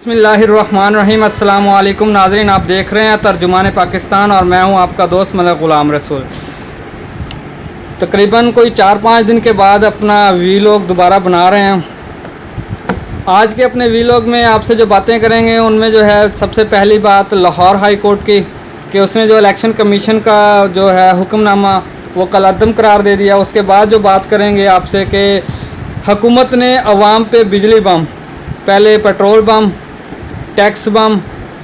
बिस्मिल्लाहिर्रहमानिर्रहीम। अस्सलाम वालेकुम नाज़रीन, आप देख रहे हैं तर्जुमान पाकिस्तान और मैं हूं आपका दोस्त मलिक ग़ुलाम रसूल। तकरीबन कोई 4-5 दिन के बाद अपना वीलॉग दोबारा बना रहे हैं। आज के अपने वीलॉग में आपसे जो बातें करेंगे उनमें जो है सबसे पहली बात लाहौर हाई कोर्ट की कि उसने जो इलेक्शन कमीशन का जो है हुक्मनामा वो कलअदम करार दे दिया। उसके बाद जो बात करेंगे आपसे कि हुकूमत ने अवाम पे बिजली बम, पहले पेट्रोल बम, टैक्स बम,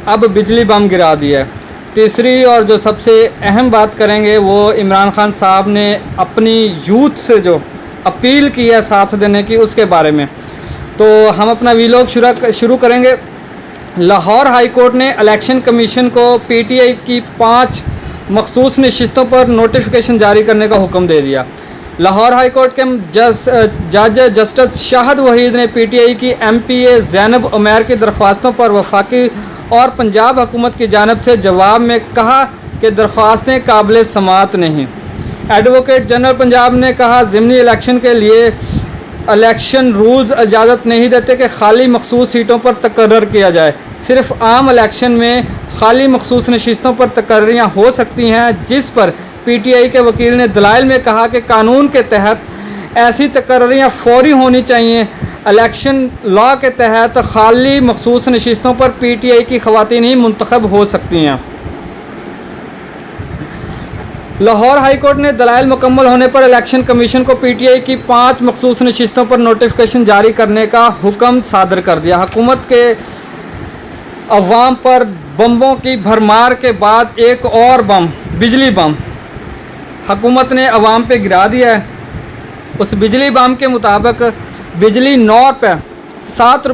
अब बिजली बम गिरा दिया है। तीसरी और जो सबसे अहम बात करेंगे वो इमरान खान साहब ने अपनी यूथ से जो अपील की है साथ देने की, उसके बारे में। तो हम अपना वीलॉग शुरू करेंगे। लाहौर हाई कोर्ट ने इलेक्शन कमीशन को पीटीआई की 5 मखसूस नशिस्तों पर नोटिफिकेशन जारी करने का हुक्म दे दिया। लाहौर हाई कोर्ट के जज जस्टिस शाहद वहीद ने पीटीआई की एमपीए ज़ैनब उमैर की दरख्वास्तों पर वफाकी और पंजाब हुकूमत की जानिब से जवाब में कहा कि दरख्वास्तें काबिल समाअत नहीं। एडवोकेट जनरल पंजाब ने कहा ज़िमनी इलेक्शन के लिए इलेक्शन रूल्स इजाज़त नहीं देते कि खाली मखसूस सीटों पर तकर्रर किया जाए। सिर्फ आम इलेक्शन में खाली मखसूस नशिस्तों पर तकर्रियाँ हो सकती हैं, जिस पर पीटीआई के वकील ने दलाइल में कहा कि कानून के तहत ऐसी तकर्रियाँ फौरी होनी चाहिए। इलेक्शन लॉ के तहत खाली मखसूस नशिस्तों पर पीटीआई की ख़वातीन ही मुंतखब हो सकती हैं। लाहौर हाई कोर्ट ने दलाइल मुकम्मल होने पर इलेक्शन कमीशन को पीटीआई की 5 मखसूस नशिस्तों पर नोटिफिकेशन जारी करने का हुक्म सादर कर दिया। हुकूमत के अवाम पर बम्बों की भरमार के बाद एक और बम, बिजली बम, हुकूमत ने अवाम पे गिरा दिया है। उस बिजली बम के मुताबिक बिजली 7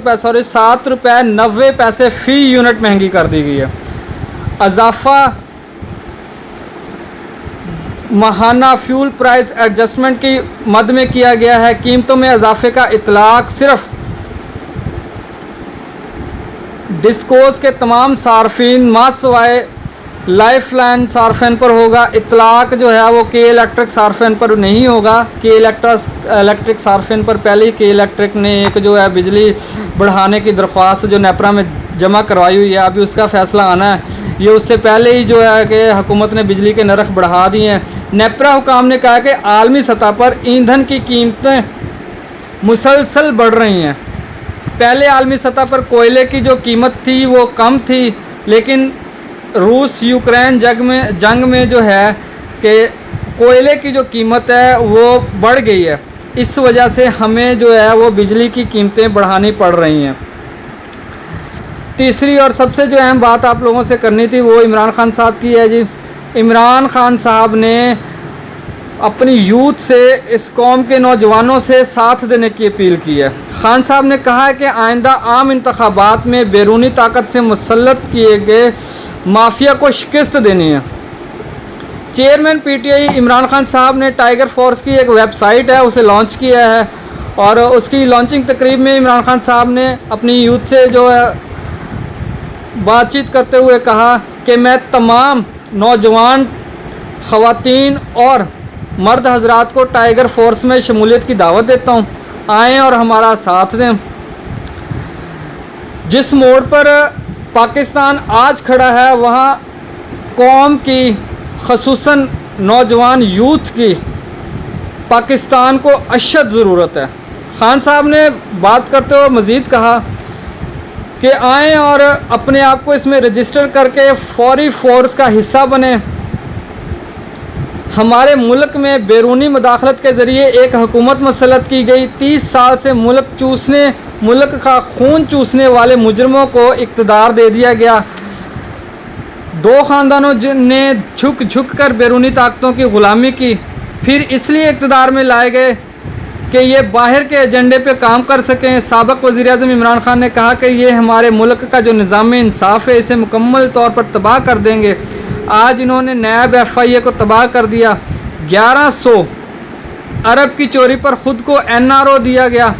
रुपये 90 पैसे फ़ी यूनिट महंगी कर दी गई है। इजाफा माहाना फ्यूल प्राइस एडजस्टमेंट की मद में किया गया है। कीमतों में इजाफे का इतलाक सिर्फ डिस्कोस के तमाम सार्फिन मासवाए लाइफलाइन सार्फिन पर होगा। इतलाक जो है वो के इलेक्ट्रिक सार्फिन पर नहीं होगा। के इलेक्ट्रिक सार्फिन पर पहले ही के इलेक्ट्रिक ने एक जो है बिजली बढ़ाने की दरख्वास्त जो नेपरा में जमा करवाई हुई है, अभी उसका फ़ैसला आना है। ये उससे पहले ही जो है कि हुकूमत ने बिजली के नरख बढ़ा दिए हैं। नेपरा हुकाम ने कहा कि आलमी सतह पर ईंधन की कीमतें मुसलसल बढ़ रही हैं। पहले आलमी सतह पर कोयले की जो कीमत थी वो कम थी, लेकिन रूस यूक्रेन जंग में जो है कि कोयले की जो कीमत है वो बढ़ गई है। इस वजह से हमें जो है वो बिजली की कीमतें बढ़ानी पड़ रही हैं। तीसरी और सबसे जो अहम बात आप लोगों से करनी थी वो इमरान खान साहब की है जी। इमरान खान साहब ने अपनी यूथ से, इस कौम के नौजवानों से साथ देने की अपील की है। खान साहब ने कहा है कि आइंदा आम इंतखाबात में बैरूनी ताकत से मुसल्लत किए गए माफिया को शिकस्त देनी है। चेयरमैन पीटीआई इमरान खान साहब ने टाइगर फोर्स की एक वेबसाइट है उसे लॉन्च किया है और उसकी लॉन्चिंग तकरीब में इमरान खान साहब ने अपनी यूथ से जो है बातचीत करते हुए कहा कि मैं तमाम नौजवान ख़वातीन और मर्द हजरात को टाइगर फोर्स में शमूलियत की दावत देता हूँ, आएँ और हमारा साथ दें। जिस मोड़ पर पाकिस्तान आज खड़ा है वहाँ कौम की, ख़ुसूसन नौजवान यूथ की पाकिस्तान को अशद ज़रूरत है। खान साहब ने बात करते हुए मज़ीद कहा कि आएँ और अपने आप को इसमें रजिस्टर करके फौरी फोर्स का हिस्सा बने। हमारे मुल्क में बैरूनी मुदाखलत के ज़रिए एक हुकूमत मुसल्लत की गई। 30 साल से मुल्क का खून चूसने वाले मुजरमों को इक़्तिदार दे दिया गया। 2 ख़ानदानों ने झुक कर बैरूनी ताकतों की ग़ुलामी की, फिर इसलिए इक़्तिदार में लाए गए कि ये बाहर के एजेंडे पे काम कर सकें। साबिक़ वज़ीर-ए-आज़म इमरान खान ने कहा कि ये हमारे मुल्क का जो निज़ाम इंसाफ़ है इसे मुकम्मल तौर पर तबाह कर देंगे। आज इन्होंने नैब FIA को तबाह कर दिया। 1100 अरब की चोरी पर ख़ुद को NRO दिया गया।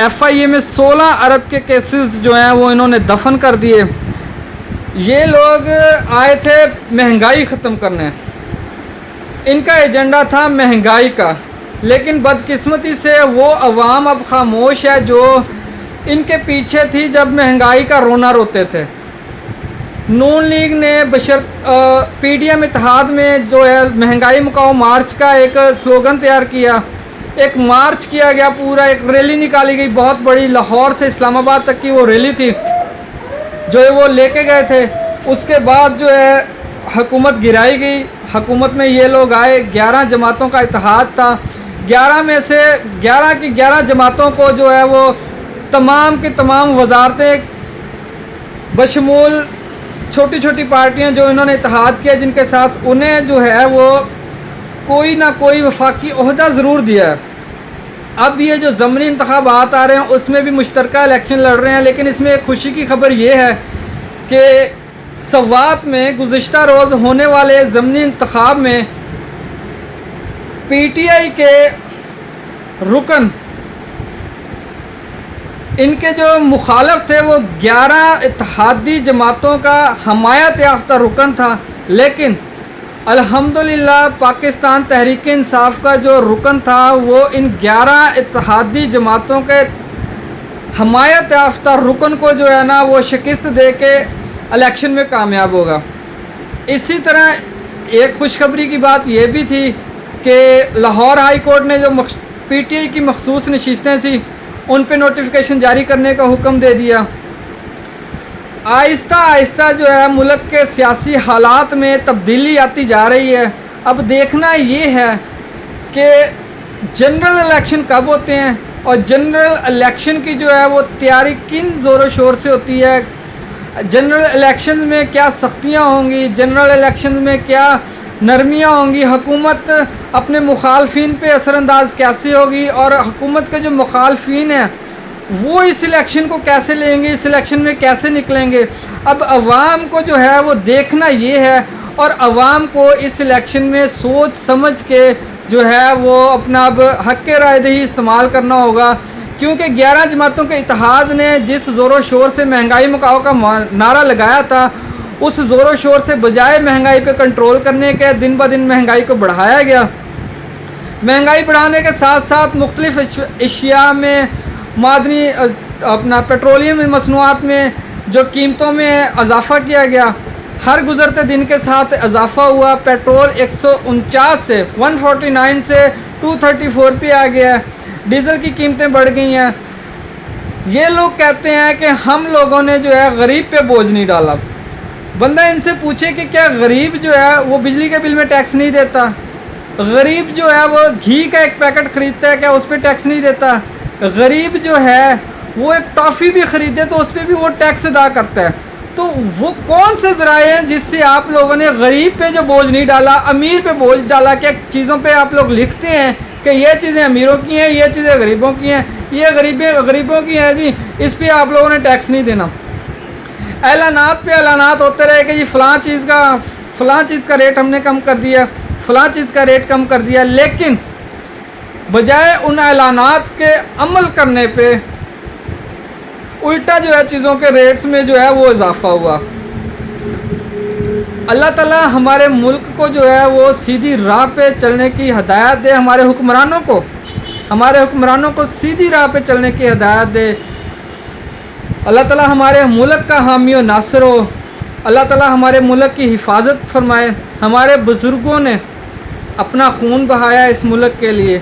FIA में 16 अरब के केसेस जो हैं वो इन्होंने दफन कर दिए। ये लोग आए थे महंगाई ख़त्म करने, इनका एजेंडा था महंगाई का, लेकिन बदकिस्मती से वो अवाम अब खामोश है जो इनके पीछे थी जब महंगाई का रोना रोते थे। नून लीग ने PDM इत्तेहाद में जो है महंगाई मुकाओ मार्च का एक स्लोगन तैयार किया, एक मार्च किया गया, पूरा एक रैली निकाली गई बहुत बड़ी, लाहौर से इस्लामाबाद तक की वो रैली थी जो है वो लेके गए थे। उसके बाद जो है हुकूमत गिराई गई। हुकूमत में ये लोग आए, 11 जमातों का इत्तेहाद था, 11 में से 11 की 11 जमातों को जो है वो तमाम की तमाम वजारतें बशमूल छोटी छोटी पार्टियां जो इन्होंने इत्तेहाद किया जिनके साथ, उन्हें जो है वो कोई ना कोई वफाकी ओहदा ज़रूर दिया है। अब ये जो ज़मनी इंतखाबात आ रहे हैं उसमें भी मुश्तरका इलेक्शन लड़ रहे हैं, लेकिन इसमें एक खुशी की खबर ये है कि सवात में गुज़िश्ता रोज़ होने वाले ज़मनी इंतखाब में PTI के रुकन, इनके जो मुखालफ थे वो 11 इत्तेहादी जमातों का हमायत याफ्ता रुकन था, लेकिन अल्हम्दुलिल्लाह पाकिस्तान तहरीक इंसाफ का जो रुकन था वो इन 11 इत्तेहादी जमातों के हमायत याफ्ता रुकन को जो है ना वो शिकस्त दे के इलेक्शन में कामयाब होगा। इसी तरह एक खुशखबरी की बात ये भी थी कि लाहौर हाई कोर्ट ने जो PTI की मखसूस नशिस्तें थी उन पे नोटिफिकेशन जारी करने का हुक्म दे दिया। आहिस्ता आहिस्ता जो है मुल्क के सियासी हालात में तब्दीली आती जा रही है। अब देखना ये है कि जनरल इलेक्शन कब होते हैं और जनरल इलेक्शन की जो है वो तैयारी किन ज़ोरों शोर से होती है, जनरल इलेक्शन में क्या सख्तियाँ होंगी, जनरल इलेक्शन में क्या नरमियाँ होंगी, हुकूमत अपने मुखालफिन पे असरअंदाज कैसे होगी और हुकूमत के जो मुखालफिन हैं वो इस इलेक्शन को कैसे लेंगे, इस इलेक्शन में कैसे निकलेंगे। अब अवाम को जो है वो देखना ये है और अवाम को इस इलेक्शन में सोच समझ के जो है वो अपना अब हक़ राय दही इस्तेमाल करना होगा, क्योंकि 11 जमातों के इत्तेहाद ने जिस ज़ोरों शोर से महंगाई मुकाओ का नारा लगाया था, उस ज़ोरों शोर से बजाय महंगाई पे कंट्रोल करने के दिन ब दिन महंगाई को बढ़ाया गया। महंगाई बढ़ाने के साथ साथ मुख्तलिफ़ अशिया में मादनी अपना पेट्रोलियम मसनूआत में जो कीमतों में इजाफ़ा किया गया, हर गुज़रते दिन के साथ इजाफ़ा हुआ। पेट्रोल 149 से 149 से 234 पे आ गया है, डीज़ल की कीमतें बढ़ गई हैं। ये लोग कहते हैं कि हम लोगों ने जो है गरीब पे बोझ नहीं डाला। बंदा इनसे पूछे कि क्या गरीब जो है वो बिजली के बिल में टैक्स नहीं देता, गरीब जो है वो घी का एक पैकेट ख़रीदता है क्या उस पर टैक्स नहीं देता, गरीब जो है वो एक टॉफ़ी भी ख़रीदे तो उस पर भी वो टैक्स अदा करता है। तो वो कौन से ज़राए हैं जिससे आप लोगों ने गरीब पे जो बोझ नहीं डाला, अमीर पे बोझ डाला? क्या चीज़ों पे आप लोग लिखते हैं कि ये चीज़ें अमीरों की हैं, ये चीज़ें गरीबों की हैं, ये गरीबों की हैं जी, इस पर आप लोगों ने टैक्स नहीं देना। ऐलानात पे ऐलानात होते रहे कि जी फ़लाँ चीज़ का रेट हमने कम कर दिया, फ़लाँ चीज़ का रेट कम कर दिया, लेकिन बजाय उन ऐलानात के अमल करने पे उल्टा जो है चीज़ों के रेट्स में जो है वो इजाफ़ा हुआ। अल्लाह ताला हमारे मुल्क को जो है वो सीधी राह पे चलने की हिदायत दे, हमारे हुक्मरानों को सीधी राह पे चलने की हिदायत दे। अल्लाह ताला हमारे मुल्क का हामी व नासिर हो। अल्लाह ताला हमारे मुल्क की हिफाजत फरमाए। हमारे बुज़ुर्गों ने अपना खून बहाया इस मुल्क के लिए,